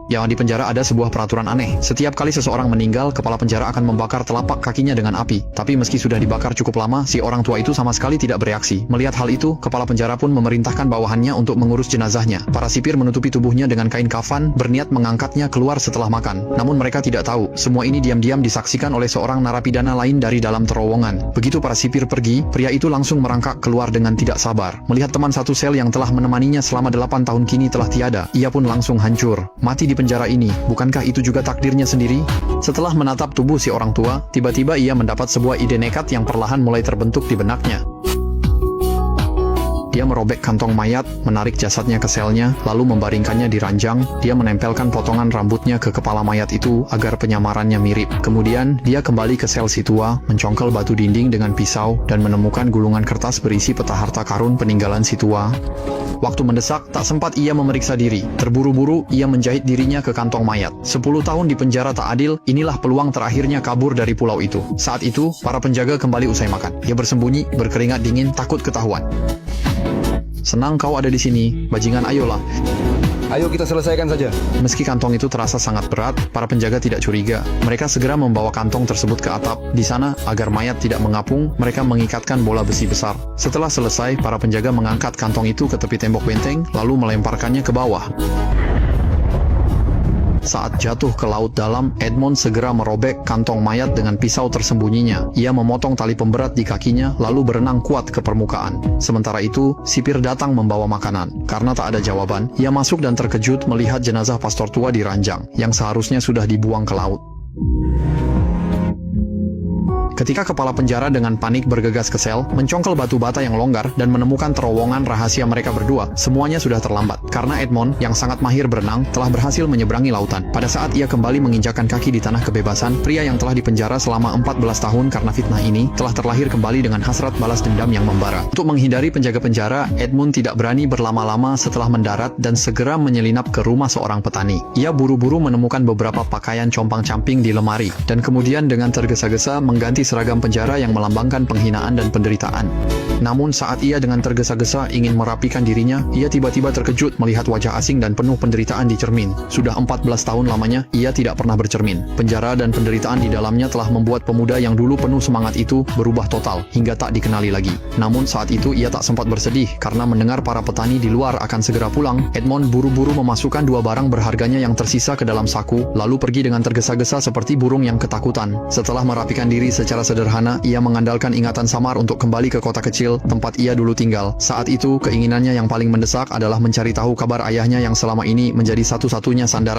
Ya, di penjara ada sebuah peraturan aneh. Setiap kali seseorang meninggal, kepala penjara akan membakar telapak kakinya dengan api. Tapi meski sudah dibakar cukup lama, si orang tua itu sama sekali tidak bereaksi. Melihat hal itu, kepala penjara pun memerintahkan bawahannya untuk mengurus jenazahnya. Para sipir menutupi tubuhnya dengan kain kafan, berniat mengangkatnya keluar setelah makan. Namun mereka tidak tahu, semua ini diam-diam disaksikan oleh seorang narapidana lain dari dalam terowongan. Begitu para sipir pergi, pria itu langsung merangkak keluar dengan tidak sabar. Melihat teman satu sel yang telah menemaninya selama 8 tahun kini telah tiada, ia pun langsung hancur. Mati di penjara ini, bukankah itu juga takdirnya sendiri? Setelah menatap tubuh si orang tua, tiba-tiba ia mendapat sebuah ide nekat yang perlahan mulai terbentuk di benaknya. Dia merobek kantong mayat, menarik jasadnya ke selnya, lalu membaringkannya di ranjang. Dia menempelkan potongan rambutnya ke kepala mayat itu agar penyamarannya mirip. Kemudian, dia kembali ke sel si tua, mencongkel batu dinding dengan pisau, dan menemukan gulungan kertas berisi peta harta karun peninggalan si tua. Waktu mendesak, tak sempat ia memeriksa diri. Terburu-buru, ia menjahit dirinya ke kantong mayat. 10 tahun di penjara tak adil, inilah peluang terakhirnya kabur dari pulau itu. Saat itu, para penjaga kembali usai makan. Ia bersembunyi, berkeringat dingin, takut ketahuan. Senang kau ada di sini, bajingan, ayolah. Ayo kita selesaikan saja. Meski kantong itu terasa sangat berat, para penjaga tidak curiga. Mereka segera membawa kantong tersebut ke atap. Di sana, agar mayat tidak mengapung, mereka mengikatkan bola besi besar. Setelah selesai, para penjaga mengangkat kantong itu ke tepi tembok benteng, lalu melemparkannya ke bawah. Saat jatuh ke laut dalam, Edmond segera merobek kantong mayat dengan pisau tersembunyinya. Ia memotong tali pemberat di kakinya, lalu berenang kuat ke permukaan. Sementara itu, sipir datang membawa makanan. Karena tak ada jawaban, ia masuk dan terkejut melihat jenazah pastor tua di ranjang, yang seharusnya sudah dibuang ke laut. Ketika kepala penjara dengan panik bergegas ke sel, mencongkel batu bata yang longgar, dan menemukan terowongan rahasia mereka berdua, semuanya sudah terlambat. Karena Edmond, yang sangat mahir berenang, telah berhasil menyeberangi lautan. Pada saat ia kembali menginjakkan kaki di tanah kebebasan, pria yang telah dipenjara selama 14 tahun karena fitnah ini, telah terlahir kembali dengan hasrat balas dendam yang membara. Untuk menghindari penjaga penjara, Edmond tidak berani berlama-lama setelah mendarat dan segera menyelinap ke rumah seorang petani. Ia buru-buru menemukan beberapa pakaian compang-camping di lemari, dan kemudian dengan tergesa-gesa mengganti seragam penjara yang melambangkan penghinaan dan penderitaan. Namun saat ia dengan tergesa-gesa ingin merapikan dirinya, ia tiba-tiba terkejut melihat wajah asing dan penuh penderitaan di cermin. Sudah 14 tahun lamanya, ia tidak pernah bercermin. Penjara dan penderitaan di dalamnya telah membuat pemuda yang dulu penuh semangat itu berubah total, hingga tak dikenali lagi. Namun saat itu ia tak sempat bersedih, karena mendengar para petani di luar akan segera pulang. Edmond buru-buru memasukkan 2 barang berharganya yang tersisa ke dalam saku, lalu pergi dengan tergesa-gesa seperti burung yang ketakutan. Setelah merapikan diri secara sederhana, ia mengandalkan ingatan samar untuk kembali ke kota kecil tempat ia dulu tinggal. Saat itu, keinginannya yang paling mendesak adalah mencari tahu kabar ayahnya yang selama ini menjadi satu-satunya sandaran